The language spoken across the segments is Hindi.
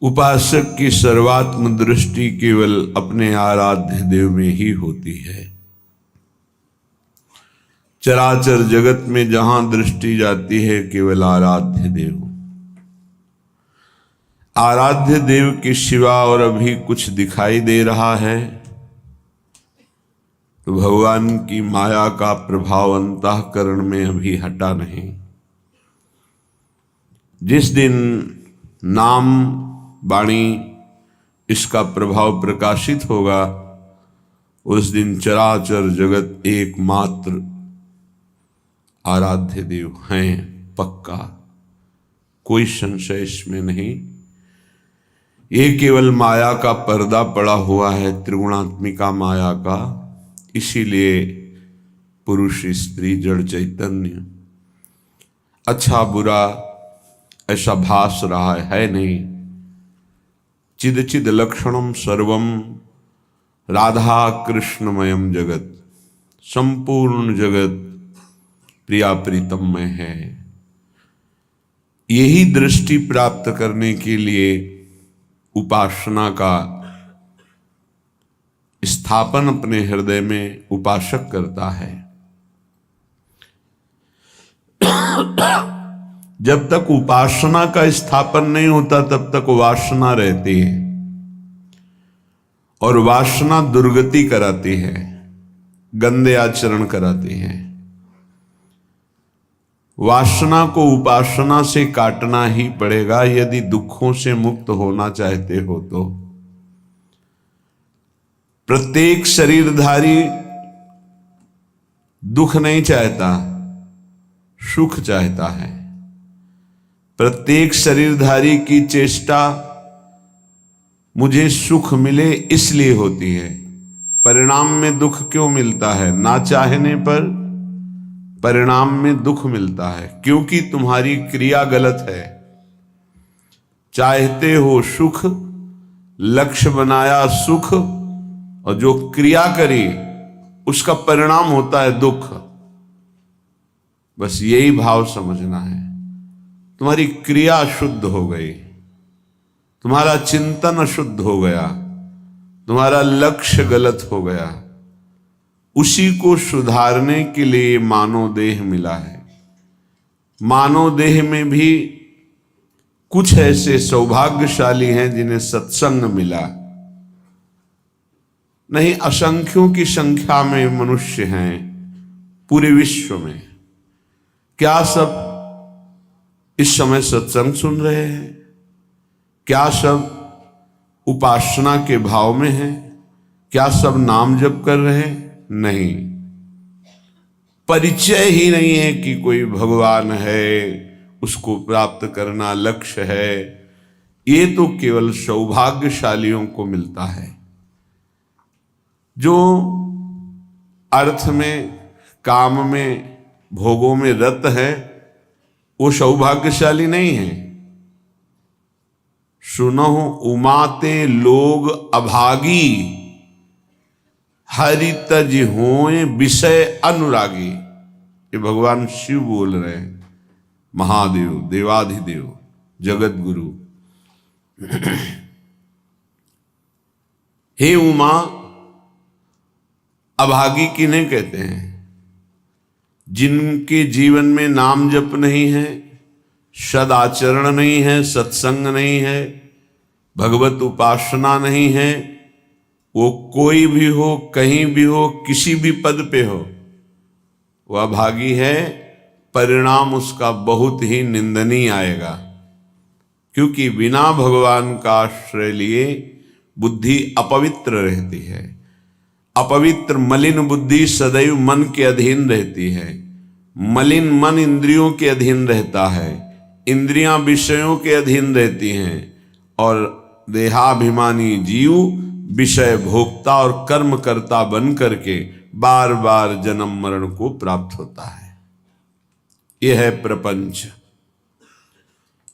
उपासक की सर्वात्म दृष्टि केवल अपने आराध्य देव में ही होती है। चराचर जगत में जहां दृष्टि जाती है केवल आराध्य देव, आराध्य देव के सिवा और अभी कुछ दिखाई दे रहा है तो भगवान की माया का प्रभाव अंतःकरण में अभी हटा नहीं। जिस दिन नाम वाणी इसका प्रभाव प्रकाशित होगा उस दिन चराचर जगत एकमात्र आराध्य देव हैं, पक्का, कोई संशय इसमें नहीं। ये केवल माया का पर्दा पड़ा हुआ है, त्रिगुणात्मिका माया का, इसीलिए पुरुष स्त्री जड़ चैतन्य अच्छा बुरा ऐसा भास रहा है नहीं। चिद चिद लक्षणम सर्वम राधा कृष्णमयम जगत, संपूर्ण जगत प्रिया प्रीतम में है। यही दृष्टि प्राप्त करने के लिए उपासना का स्थापन अपने हृदय में उपासक करता है। जब तक उपासना का स्थापन नहीं होता तब तक वासना रहती है और वासना दुर्गति कराती है, गंदे आचरण कराती है। वासना को उपासना से काटना ही पड़ेगा यदि दुखों से मुक्त होना चाहते हो तो। प्रत्येक शरीरधारी दुख नहीं चाहता, सुख चाहता है। प्रत्येक शरीरधारी की चेष्टा मुझे सुख मिले इसलिए होती है। परिणाम में दुख क्यों मिलता है? ना चाहने पर परिणाम में दुख मिलता है, क्योंकि तुम्हारी क्रिया गलत है। चाहते हो सुख, लक्ष्य बनाया सुख, और जो क्रिया करी उसका परिणाम होता है दुख। बस यही भाव समझना है। तुम्हारी क्रिया शुद्ध हो गई, तुम्हारा चिंतन अशुद्ध हो गया, तुम्हारा लक्ष्य गलत हो गया, उसी को सुधारने के लिए मानव देह मिला है। मानव देह में भी कुछ ऐसे सौभाग्यशाली हैं जिन्हें सत्संग मिला। नहीं, असंख्यों की संख्या में मनुष्य हैं पूरे विश्व में। क्या सब इस समय सत्संग सुन रहे हैं? क्या सब उपासना के भाव में हैं? क्या सब नाम जप कर रहे हैं? नहीं, परिचय ही नहीं है कि कोई भगवान है, उसको प्राप्त करना लक्ष्य है। ये तो केवल सौभाग्यशालियों को मिलता है। जो अर्थ में, काम में, भोगों में रत है वो सौभाग्यशाली नहीं है। सुनो उमाते लोग अभागी, हरि तज होए विषय अनुरागी। ये भगवान शिव बोल रहे हैं, महादेव, देवाधिदेव, जगत गुरु। हे उमा, अभागी किन्हें कहते हैं? जिनके जीवन में नाम जप नहीं है, सदाचरण नहीं है, सत्संग नहीं है, भगवत उपासना नहीं है। वो कोई भी हो, कहीं भी हो, किसी भी पद पे हो, वह अभागी है। परिणाम उसका बहुत ही निंदनीय आएगा, क्योंकि बिना भगवान का आश्रय लिए बुद्धि अपवित्र रहती है। अपवित्र मलिन बुद्धि सदैव मन के अधीन रहती है। मलिन मन इंद्रियों के अधीन रहता है, इंद्रियां विषयों के अधीन रहती हैं, और देहाभिमानी जीव विषय भोक्ता और कर्म करता बन करके बार बार जन्म मरण को प्राप्त होता है। यह है प्रपंच।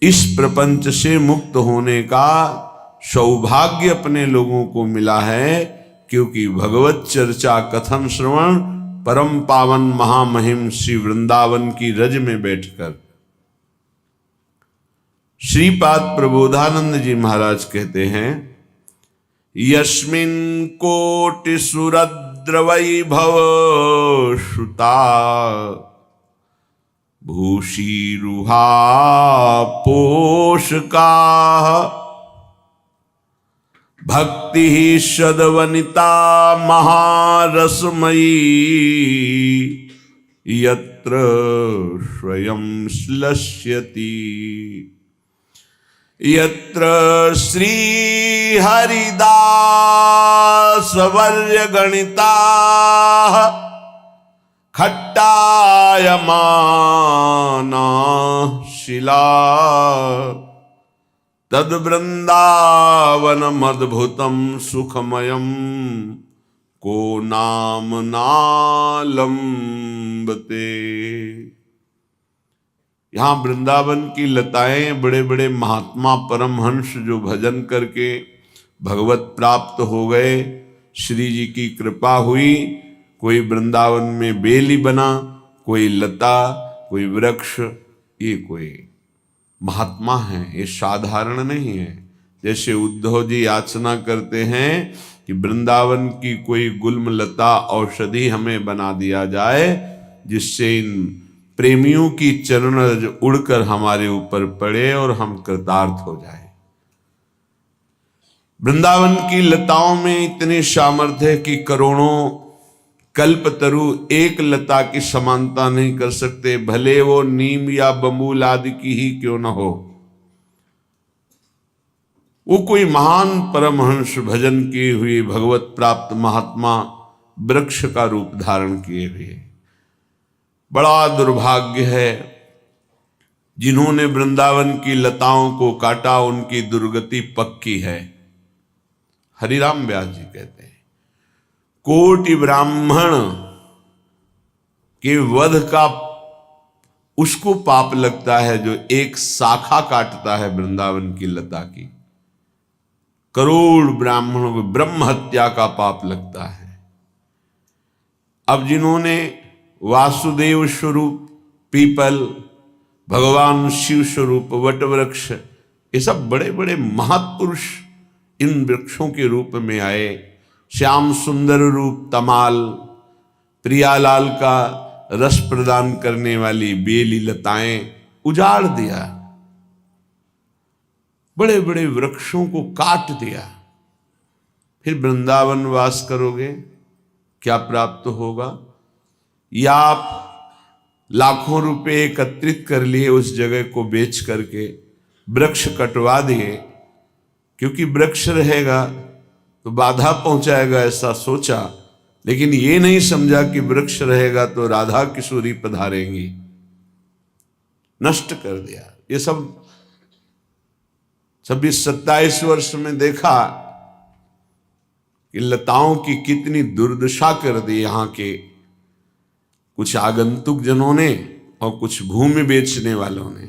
इस प्रपंच से मुक्त होने का सौभाग्य अपने लोगों को मिला है, क्योंकि भगवत चर्चा कथन श्रवण परम पावन महामहिम श्री वृंदावन की रज में बैठकर श्रीपाद प्रबोधानंद जी महाराज कहते हैं, यस्मिन् कोटि सुरद्र वैभव श्रुता भूषीरुहा पोषका भक्ति सदवनिता महारसमयी यत्र स्वयं श्लष्यति यत्र श्री हरिदास वर्य गणिता खट्टायमाना शिला तद वृंदावनमद्भुतं सुखमयं को नाम नालंबते। यहाँ वृंदावन की लताएं, बड़े बड़े महात्मा परमहंस जो भजन करके भगवत प्राप्त हो गए, श्री जी की कृपा हुई। कोई वृंदावन में बेली बना, कोई लता, कोई वृक्ष, ये कोई महात्मा है, ये साधारण नहीं है। जैसे उद्धव जी याचना करते हैं कि वृंदावन की कोई गुल्म लता औषधि हमें बना दिया जाए, जिससे इन प्रेमियों की चरण रज उड़कर हमारे ऊपर पड़े और हम कृतार्थ हो जाए। वृंदावन की लताओं में इतनी सामर्थ्य है कि करोड़ों कल्पतरु एक लता की समानता नहीं कर सकते, भले वो नीम या बबूल आदि की ही क्यों न हो। वो कोई महान परमहंस भजन किए हुए भगवत प्राप्त महात्मा वृक्ष का रूप धारण किए हुए। बड़ा दुर्भाग्य है जिन्होंने वृंदावन की लताओं को काटा, उनकी दुर्गति पक्की है। हरिराम व्यास जी कहते हैं, कोटि ब्राह्मण के वध का उसको पाप लगता है जो एक शाखा काटता है वृंदावन की लता की। करोड़ ब्राह्मणों को ब्रह्म हत्या का पाप लगता है। अब जिन्होंने वासुदेव स्वरूप पीपल, भगवान शिव स्वरूप वटवृक्ष, ये सब बड़े बड़े महापुरुष इन वृक्षों के रूप में आए। श्याम सुंदर रूप तमाल, प्रियालाल का रस प्रदान करने वाली बेली लताएं उजाड़ दिया, बड़े बड़े वृक्षों को काट दिया। फिर वृंदावन वास करोगे, क्या प्राप्त होगा? या आप लाखों रुपए एकत्रित कर लिए, उस जगह को बेच करके वृक्ष कटवा दिए, क्योंकि वृक्ष रहेगा तो बाधा पहुंचाएगा, ऐसा सोचा। लेकिन ये नहीं समझा कि वृक्ष रहेगा तो राधा किशोरी पधारेंगी, नष्ट कर दिया। ये सब 26-27 वर्ष में देखा कि लताओं की कितनी दुर्दशा कर दी यहाँ के कुछ आगंतुक जनों ने और कुछ भूमि बेचने वालों ने।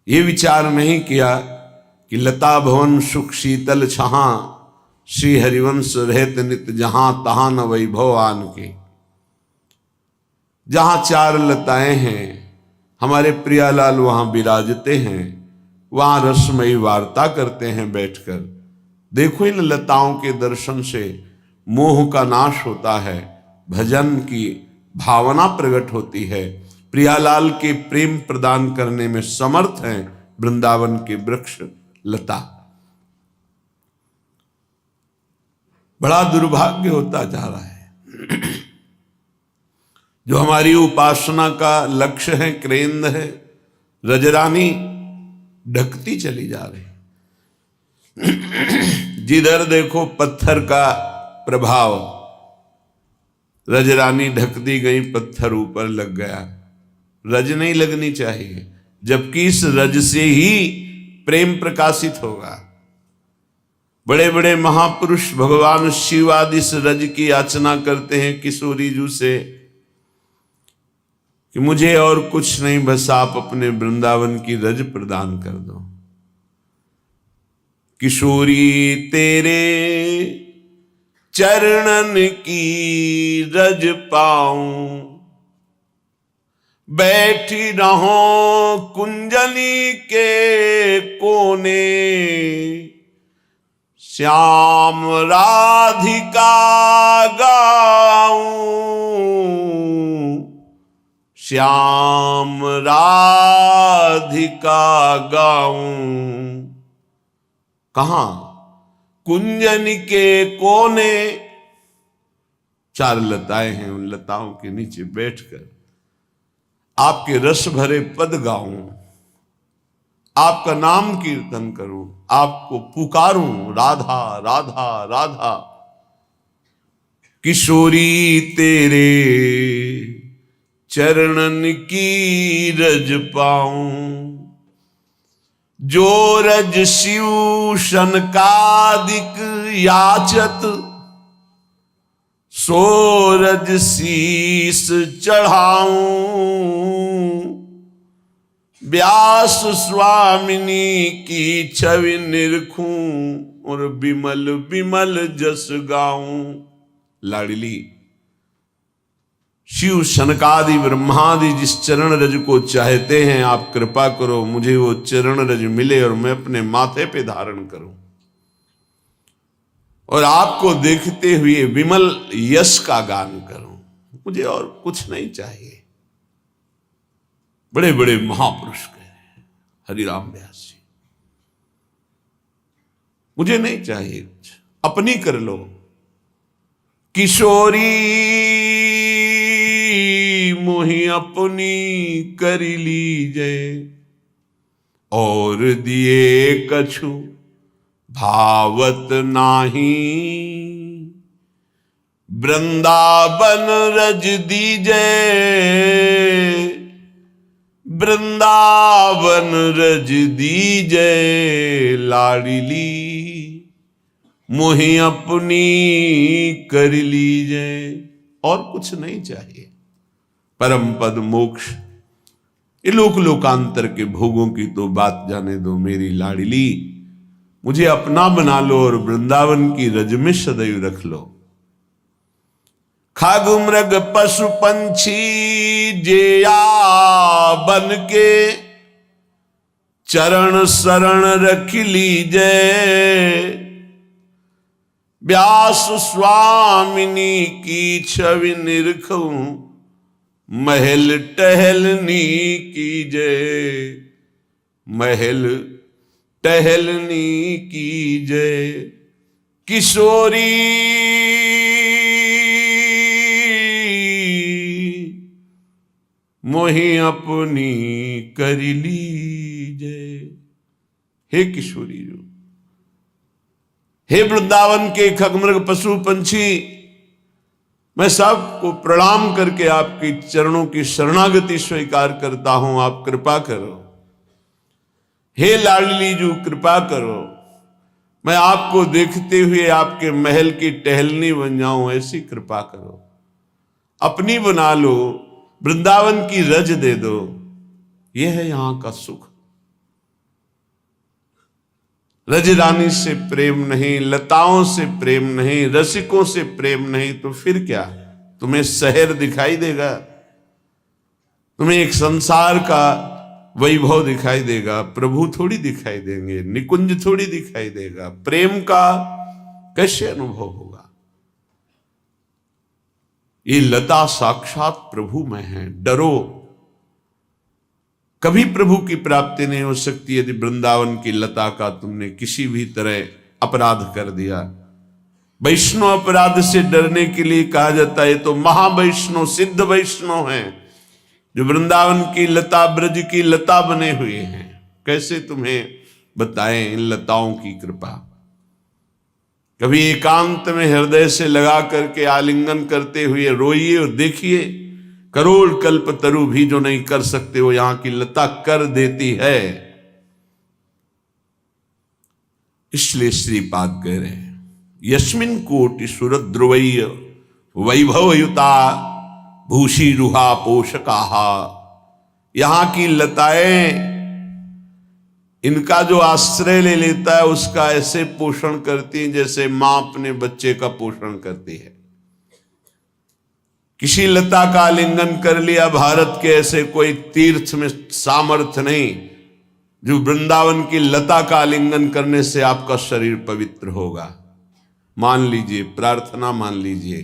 ये विचार नहीं किया कि लता भवन सुख शीतल छहां, श्री हरिवंश रहत नित जहां, तहां न वैभव आन के। जहां चार लताएं हैं, हमारे प्रियालाल वहां विराजते हैं, वहां रसमयी वार्ता करते हैं बैठकर। देखो, इन लताओं के दर्शन से मोह का नाश होता है, भजन की भावना प्रकट होती है। प्रियालाल के प्रेम प्रदान करने में समर्थ हैं वृंदावन के वृक्ष लता। बड़ा दुर्भाग्य होता जा रहा है। जो हमारी उपासना का लक्ष्य है, केंद्र है, रजरानी ढकती चली जा रही। जिधर देखो पत्थर का प्रभाव, रजरानी ढकती गई, पत्थर ऊपर लग गया। रज नहीं लगनी चाहिए, जबकि इस रज से ही प्रेम प्रकाशित होगा। बड़े बड़े महापुरुष भगवान शिव आदि इस रज की याचना करते हैं किशोरी जू से कि मुझे और कुछ नहीं, बस आप अपने वृंदावन की रज प्रदान कर दो। किशोरी तेरे चरणन की रज पाऊं, बैठी रहो कुंजनी के कोने, श्याम राधिका गाऊं, श्याम राधिका गाऊं। कहां? कुंजन के कोने। चार लताएं हैं, उन लताओं के नीचे बैठकर आपके रस भरे पद गाऊं, आपका नाम कीर्तन करूं, आपको पुकारूं, राधा राधा राधा। किशोरी तेरे चरणन की रज पाऊं, जो रज शिव शनकादिक याचत, सो रज शीस चढ़ाऊं। व्यास स्वामिनी की छवि निरखूं और बिमल बिमल जस गाऊं। लाडली, शिव शनकादि ब्रह्मादि जिस चरण रज को चाहते हैं, आप कृपा करो मुझे वो चरण रज मिले और मैं अपने माथे पे धारण करूं और आपको देखते हुए विमल यश का गान करूं। मुझे और कुछ नहीं चाहिए। बड़े बड़े महापुरुष कहे हरिराम व्यास जी, मुझे नहीं चाहिए कुछ, अपनी कर लो। किशोरी मोहि अपनी कर लीजे, और दिए कछु भावत नाही। वृंदावन रज दीजे, वृंदावन रज दीजे। लाडली मोहि अपनी कर लीजे, और कुछ नहीं चाहिए। परम पद मोक्ष, ये लोक लोकांतर के भोगों की तो बात जाने दो। मेरी लाडली, मुझे अपना बना लो और वृंदावन की रज में सदैव रख लो। खाग मृग पशु पंछी जेया बन के, चरण शरण रख लीजे। व्यास स्वामिनी की छवि निरखूं, महल टहलनी कीजे, महल टहलनी कीजे। किशोरी मोहि अपनी कर लीजे। हे किशोरी जो, हे वृंदावन के खगमृग पशु पंछी, मैं सबको प्रणाम करके आपके चरणों की शरणागति स्वीकार करता हूं। आप कृपा करो। हे लाडली जू, कृपा करो, मैं आपको देखते हुए आपके महल की टहलनी बन जाऊं, ऐसी कृपा करो। अपनी बना लो, वृंदावन की रज दे दो। यह है यहां का सुख। रज रानी से प्रेम नहीं, लताओं से प्रेम नहीं, रसिकों से प्रेम नहीं, तो फिर क्या? तुम्हें शहर दिखाई देगा, तुम्हें एक संसार का वैभव दिखाई देगा, प्रभु थोड़ी दिखाई देंगे, निकुंज थोड़ी दिखाई देगा। प्रेम का कैसे अनुभव होगा? ये लता साक्षात प्रभु में है। डरो, कभी प्रभु की प्राप्ति नहीं हो सकती यदि वृंदावन की लता का तुमने किसी भी तरह अपराध कर दिया। वैष्णव अपराध से डरने के लिए कहा जाता है, तो महावैष्णव सिद्ध वैष्णव हैं जो वृंदावन की लता, ब्रज की लता बने हुए हैं। कैसे तुम्हें बताएं इन लताओं की कृपा। कभी एकांत में हृदय से लगा करके आलिंगन करते हुए रोइए और देखिए, करोड़ कल्प तरु भी जो नहीं कर सकते वो यहां की लता कर देती है। इसलिए श्रीपाद कह रहे हैं, यस्मिन कोटि सुरद्रुवय्य वैभवयुता भूषी रुहा पोषकाहा। यहां की लताएं, इनका जो आश्रय ले लेता है उसका ऐसे पोषण करती है जैसे मां अपने बच्चे का पोषण करती है। किसी लता का आलिंगन कर लिया, भारत के ऐसे कोई तीर्थ में सामर्थ्य नहीं जो वृंदावन की लता का आलिंगन करने से आपका शरीर पवित्र होगा। मान लीजिए, प्रार्थना मान लीजिए,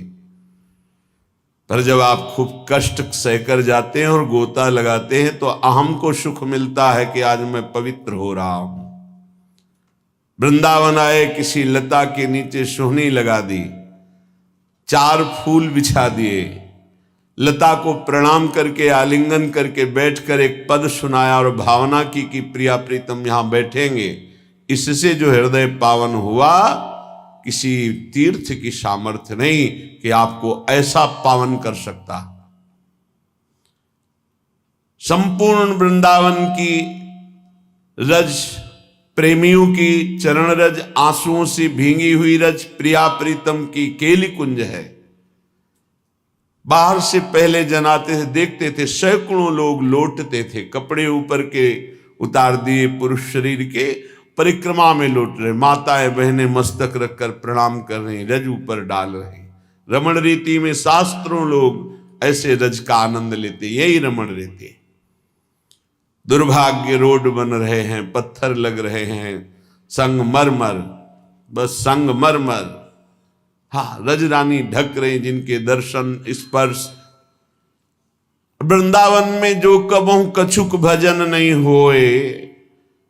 पर जब आप खूब कष्ट सहकर जाते हैं और गोता लगाते हैं तो अहम को सुख मिलता है कि आज मैं पवित्र हो रहा हूं। वृंदावन आए, किसी लता के नीचे सोहनी लगा दी, 4 फूल बिछा दिए, लता को प्रणाम करके आलिंगन करके बैठकर एक पद सुनाया और भावना की कि प्रिया प्रीतम यहां बैठेंगे, इससे जो हृदय पावन हुआ, किसी तीर्थ की सामर्थ्य नहीं कि आपको ऐसा पावन कर सकता। संपूर्ण वृंदावन की रज, प्रेमियों की चरण रज, आंसुओं से भींगी हुई रज प्रिया प्रीतम की केली कुंज है। बाहर से पहले जनाते थे, देखते थे, सैकड़ों लोग लौटते थे, कपड़े ऊपर के उतार दिए, पुरुष शरीर के परिक्रमा में लौट रहे, माताएं बहनें मस्तक रखकर प्रणाम कर रही, रज ऊपर डाल रही। रमण रीति में शास्त्रों लोग ऐसे रज का आनंद लेते, यही रमण रीति। दुर्भाग्य रोड बन रहे हैं, पत्थर लग रहे हैं, संगमरमर, बस संगमरमर। हाँ, रजरानी ढक रही, जिनके दर्शन स्पर्श। वृंदावन में जो कबहू कछुक भजन नहीं होए,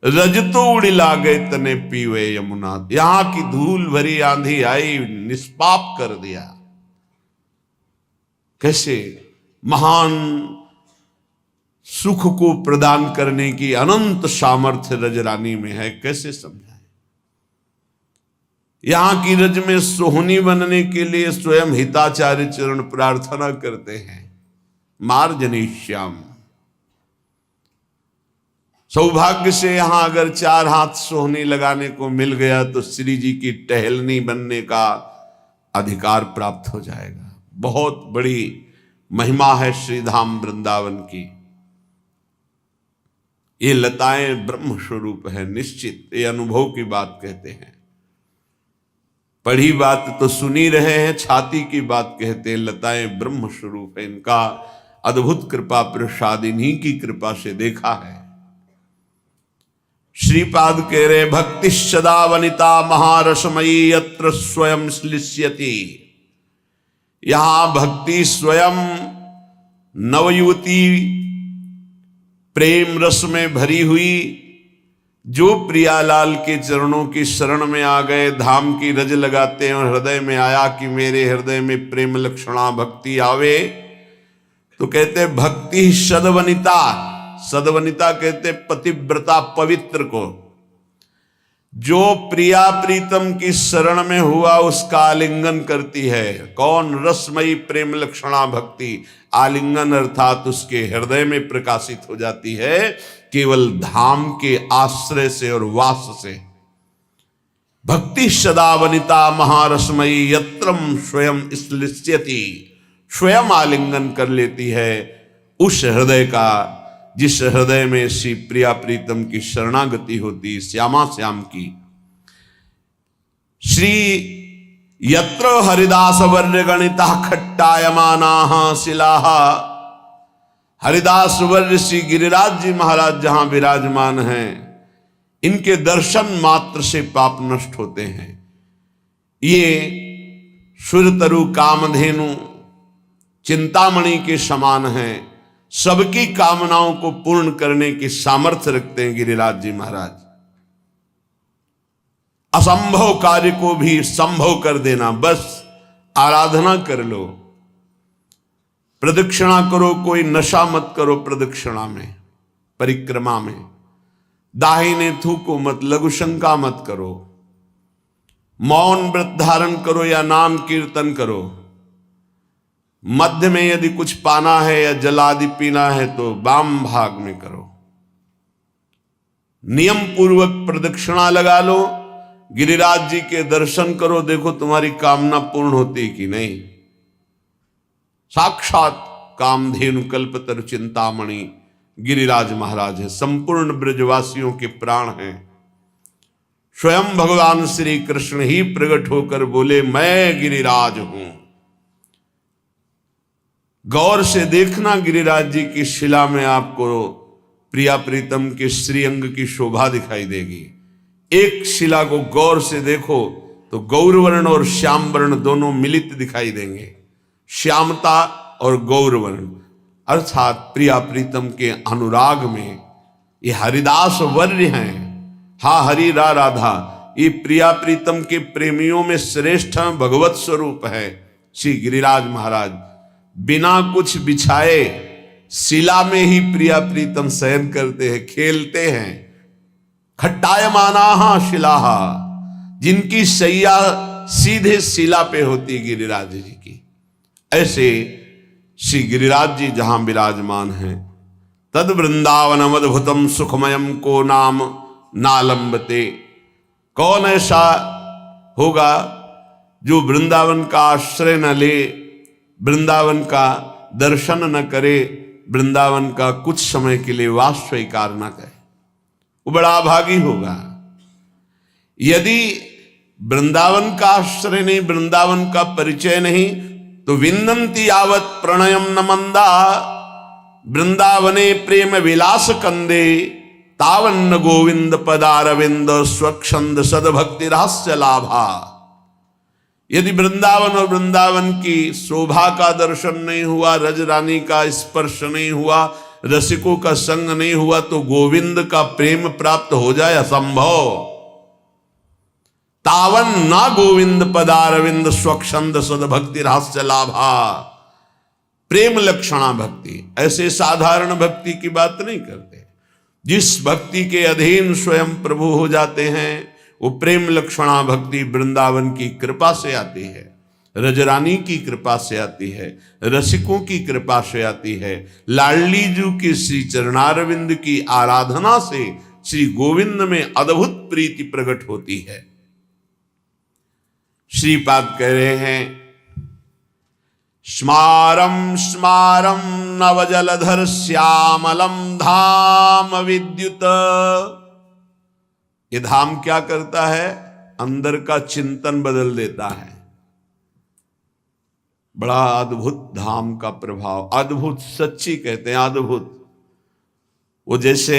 रज तो उड़ी लागे तने पीवे यमुना। यहां की धूल भरी आंधी आई, निष्पाप कर दिया। कैसे महान सुख को प्रदान करने की अनंत सामर्थ्य रजरानी में है, कैसे समझाएं। यहां की रज में सोहनी बनने के लिए स्वयं हिताचार्य चरण प्रार्थना करते हैं, मार्जनीश्याम। सौभाग्य से यहां अगर 4 हाथ सोहनी लगाने को मिल गया तो श्री जी की टहलनी बनने का अधिकार प्राप्त हो जाएगा। बहुत बड़ी महिमा है श्रीधाम वृंदावन की। ये लताएं ब्रह्म स्वरूप है, निश्चित, ये अनुभव की बात कहते हैं। पढ़ी बात तो सुनी रहे हैं, छाती की बात कहते हैं। लताएं ब्रह्म स्वरूप है, इनका अद्भुत कृपा प्रसाद इन्हीं की कृपा से देखा है। श्रीपाद कह रहे, भक्ति सदा वनिता महारसमयी यत्र स्वयं श्लिष्यति। यहां भक्ति स्वयं नवयुवती प्रेम रस में भरी हुई, जो प्रियालाल के चरणों की शरण में आ गए, धाम की रज लगाते हैं और हृदय में आया कि मेरे हृदय में प्रेम लक्षणा भक्ति आवे, तो कहते भक्ति सदवनिता। सदवनिता कहते पतिव्रता, पवित्र को। जो प्रिया प्रीतम की शरण में हुआ उसका आलिंगन करती है। कौन? रसमयी प्रेम लक्षणा भक्ति। आलिंगन अर्थात उसके हृदय में प्रकाशित हो जाती है, केवल धाम के आश्रय से और वास से। भक्ति सदा वनिता महारसमयी यत्रम स्वयं श्लिष्यति। स्वयं आलिंगन कर लेती है उस हृदय का जिस हृदय में श्री प्रिया प्रीतम की शरणागति होती, श्यामा श्याम की। श्री यत्र हरिदास वर्य गणिता खट्टायमानाः शिलाः। हरिदास वर्य श्री गिरिराज जी महाराज जहां विराजमान हैं, इनके दर्शन मात्र से पाप नष्ट होते हैं। ये सुरतरु कामधेनु चिंतामणि के समान हैं, सबकी कामनाओं को पूर्ण करने की सामर्थ्य रखते हैं गिरिराज जी महाराज। असंभव कार्य को भी संभव कर देना, बस आराधना कर लो, प्रदक्षिणा करो, कोई नशा मत करो प्रदक्षिणा में, परिक्रमा में, दाहिने थूको मत, लघुशंका मत करो, मौन व्रत धारण करो या नाम कीर्तन करो। मध्य में यदि कुछ पाना है या जल आदि पीना है तो वाम भाग में करो। नियम पूर्वक प्रदक्षिणा लगा लो, गिरिराज जी के दर्शन करो, देखो तुम्हारी कामना पूर्ण होती कि नहीं। साक्षात कामधेनु कल्पतरु चिंतामणि गिरिराज महाराज है, संपूर्ण ब्रजवासियों के प्राण हैं। स्वयं भगवान श्री कृष्ण ही प्रकट होकर बोले, मैं गिरिराज हूं। गौर से देखना, गिरिराज जी की शिला में आपको प्रिया प्रीतम के श्रीअंग की शोभा दिखाई देगी। एक शिला को गौर से देखो तो गौरवर्ण और श्याम वर्ण दोनों मिलित दिखाई देंगे। श्यामता और गौरवर्ण अर्थात प्रिया प्रीतम के अनुराग में ये हरिदास वर्य हैं। हा हरि रा राधा, ये प्रिया प्रीतम के प्रेमियों में श्रेष्ठ भगवत स्वरूप है श्री गिरिराज महाराज। बिना कुछ बिछाए शिला में ही प्रिया प्रीतम शयन करते हैं, खेलते हैं। खट्टायमाना शिलाहा, जिनकी शैया सीधे शिला पे होती गिरिराज जी की, ऐसे श्री गिरिराज जी जहां विराजमान हैं। तद वृंदावनम अद्भुतम सुखमयम को नाम नालंबते। कौन ऐसा होगा जो वृंदावन का आश्रय न ले, वृंदावन का दर्शन न करे, वृंदावन का कुछ समय के लिए वास स्वीकार न करे, वो बड़ा अभागी होगा। यदि वृंदावन का आश्रय नहीं, वृंदावन का परिचय नहीं, तो विन्दन्ति यावत प्रणयम न मंदा, वृंदावने प्रेम विलास कंदे, तावन्न गोविंद पदारविंद स्वच्छंद सदभक्ति रहस्य लाभा। यदि वृंदावन और वृंदावन की शोभा का दर्शन नहीं हुआ, रज रानी का स्पर्श नहीं हुआ, रसिकों का संग नहीं हुआ, तो गोविंद का प्रेम प्राप्त हो जाए असंभव। तावन ना गोविंद पदारविंद स्वच्छंद सदभक्ति रहस्य लाभा। प्रेम लक्षणा भक्ति, ऐसे साधारण भक्ति की बात नहीं करते। जिस भक्ति के अधीन स्वयं प्रभु हो जाते हैं, वो प्रेम लक्षणा भक्ति वृंदावन की कृपा से आती है, रजरानी की कृपा से आती है, रसिकों की कृपा से आती है। लाडली जू के श्री चरणारविंद की आराधना से श्री गोविंद में अद्भुत प्रीति प्रकट होती है। श्रीपाद कह रहे हैं, स्मारम स्मारम नवजलधर श्यामलम धाम विद्युत। ये धाम क्या करता है? अंदर का चिंतन बदल देता है। बड़ा अद्भुत धाम का प्रभाव, अद्भुत, सच्ची कहते हैं अद्भुत। वो जैसे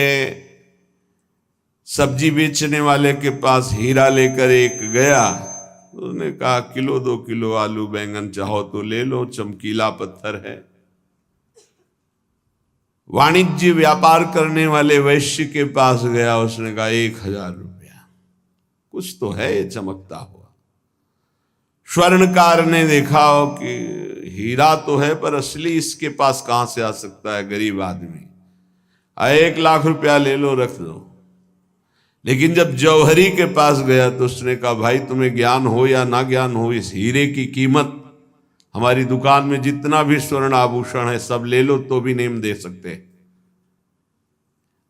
सब्जी बेचने वाले के पास हीरा लेकर एक गया, उसने कहा किलो 2 किलो आलू बैंगन चाहो तो ले लो, चमकीला पत्थर है। वाणिज्य व्यापार करने वाले वैश्य के पास गया, उसने कहा 1000 रुपया, कुछ तो है ये चमकता हुआ। स्वर्णकार ने देखा हो कि हीरा तो है पर असली इसके पास कहां से आ सकता है, गरीब आदमी, 1 लाख रुपया ले लो, रख दो। लेकिन जब जौहरी के पास गया तो उसने कहा भाई तुम्हें ज्ञान हो या ना ज्ञान हो, इस हीरे की कीमत हमारी दुकान में जितना भी स्वर्ण आभूषण है सब ले लो तो भी नहीं दे सकते।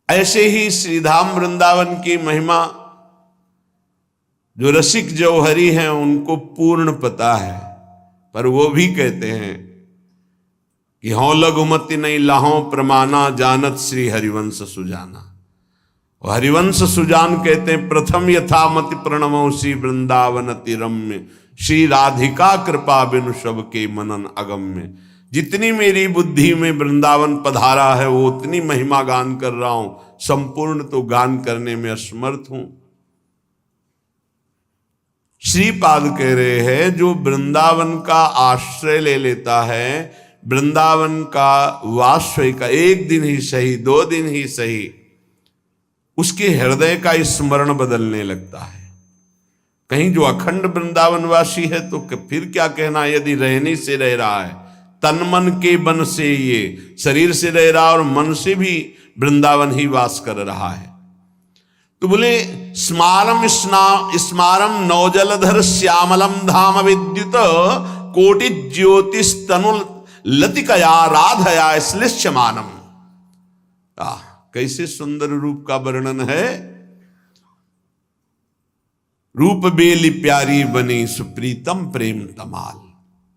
ऐसे ही श्रीधाम वृंदावन की महिमा जो रसिक जौहरी हैं उनको पूर्ण पता है, पर वो भी कहते हैं कि हों लघुमति नहीं लाहों प्रमाना, जानत श्री हरिवंश सुजाना। और हरिवंश सुजान कहते हैं, प्रथम यथामति प्रणमोसी वृंदावन अति रम्य, श्री राधिका कृपा बिनु सब के मनन अगम्य। जितनी मेरी बुद्धि में वृंदावन पधारा है वो उतनी महिमा गान कर रहा हूं, संपूर्ण तो गान करने में असमर्थ हूं। श्रीपाद कह रहे हैं, जो वृंदावन का आश्रय ले लेता है, वृंदावन का वाश्रय का, एक दिन ही सही 2 दिन ही सही, उसके हृदय का स्मरण बदलने लगता है। कहीं जो अखंड वृंदावनवासी है तो फिर क्या कहना, यदि रहने से रह रहा है, तन मन के बन से, ये शरीर से रह रहा और मन से भी वृंदावन ही वास कर रहा है। तो बोले स्मारम नौजलधर श्यामलम धाम विद्युत, कोटि ज्योतिष तनु लतिकया राधया श्लिष्यमानम। कैसे सुंदर रूप का वर्णन है। रूप बेली प्यारी बनी सुप्रीतम प्रेम तमाल,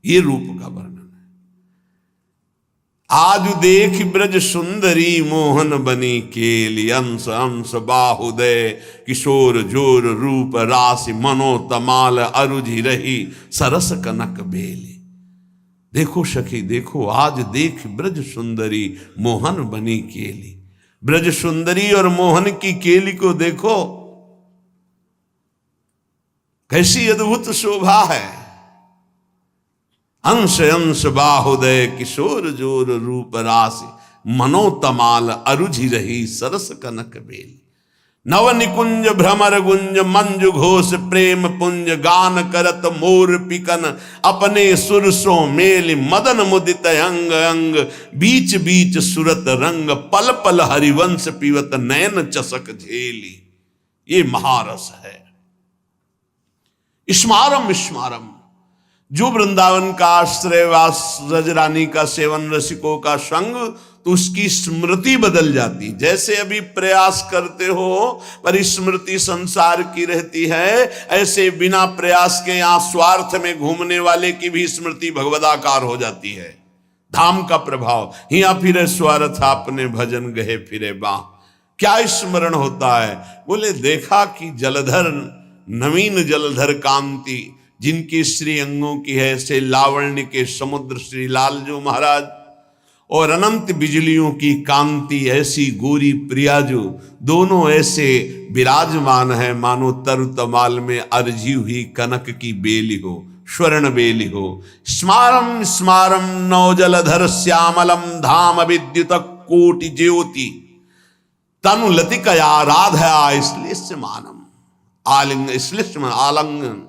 ये रूप का वर्णन है। आज देख ब्रज सुंदरी मोहन बनी केली, अंश अंश बाहुदय किशोर जोर रूप राशि मनो तमाल, अरुझि रही सरस कनक बेली। देखो सखी देखो, आज देख ब्रज सुंदरी मोहन बनी केली। ब्रज सुंदरी और मोहन की केली को देखो, कैसी अद्भुत शोभा है। अंश अंश बाहुदय किशोर जोर रूप राशि, मनोतमाल अरुझि रही सरस कनक बेली। नव निकुंज भ्रमर गुंज मंजु घोष प्रेम पुंज, गान करत मोर पिकन अपने सुरसों मेल। मदन मुदित अंग अंग बीच बीच सुरत रंग, पल पल हरिवंश पीवत नयन चसक झेली। ये महारस है। स्मारम स्मारम, जो वृंदावन का आश्रयवास, रजरानी का सेवन, रसिकों का संग, तो उसकी स्मृति बदल जाती। जैसे अभी प्रयास करते हो पर स्मृति संसार की रहती है, ऐसे बिना प्रयास के यहां स्वार्थ में घूमने वाले की भी स्मृति भगवदाकार हो जाती है। धाम का प्रभाव। हिया फिरे स्वार्थ आपने भजन गहे फिरे बा। क्या स्मरण होता है? बोले देखा कि जलधर, नवीन जलधर कांति जिनकी श्री अंगों की है, से लावण्य के समुद्र श्री लालजू महाराज, और अनंत बिजलियों की कांति ऐसी गोरी प्रियाजू, दोनों ऐसे विराजमान है मानो तरु तमाल में अर्जी हुई कनक की बेली हो, स्वर्ण बेली हो। स्मारम स्मारम नवजलधर श्यामलम धाम विद्युत कोटि ज्योति, तनु लतिकया राधया इसलिए स्मानम आलिंग, इसलिए आलंगन।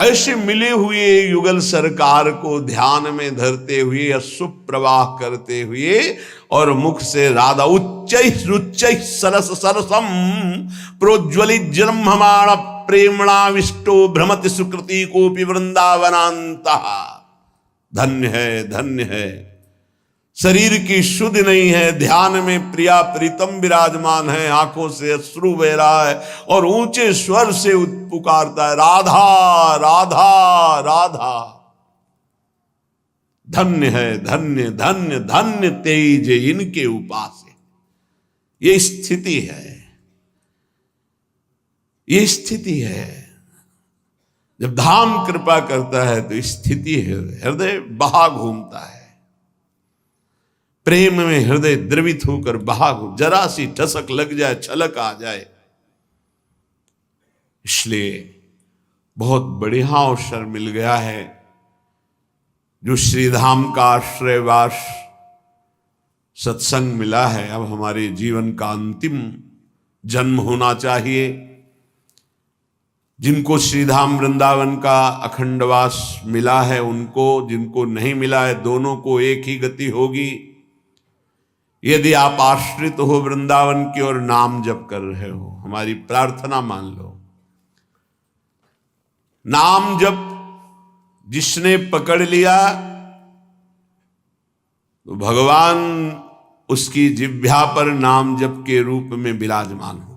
ऐसे मिले हुए युगल सरकार को ध्यान में धरते हुए, अश्रु प्रवाह करते हुए, और मुख से राधा उच्च रुच्च सरस सरसम प्रोज्वलित जन्ममाण प्रेमणाविष्टो भ्रमति सुकृति कोपि वृंदावनांता। धन्य है, धन्य है। शरीर की शुद्ध नहीं है, ध्यान में प्रिया प्रीतम विराजमान है, आंखों से अश्रु बह रहा है और ऊंचे स्वर से पुकारता है राधा राधा राधा। धन्य है, धन्य धन्य धन्य तेज इनके उपास। ये स्थिति है, ये स्थिति है। जब धाम कृपा करता है तो स्थिति है, हृदय बहा घूमता है। प्रेम में हृदय द्रवित होकर बहा, जरा सी ठसक लग जाए, छलक आ जाए। इसलिए बहुत बढ़िया अवसर मिल गया है, जो श्रीधाम का आश्रयवास सत्संग मिला है। अब हमारे जीवन का अंतिम जन्म होना चाहिए। जिनको श्रीधाम वृंदावन का अखंडवास मिला है उनको, जिनको नहीं मिला है दोनों को एक ही गति होगी। यदि आप आश्रित हो वृंदावन की और नाम जप कर रहे हो, हमारी प्रार्थना मान लो। नाम जप जिसने पकड़ लिया तो भगवान उसकी जिह्वा पर नाम जप के रूप में विराजमान हो।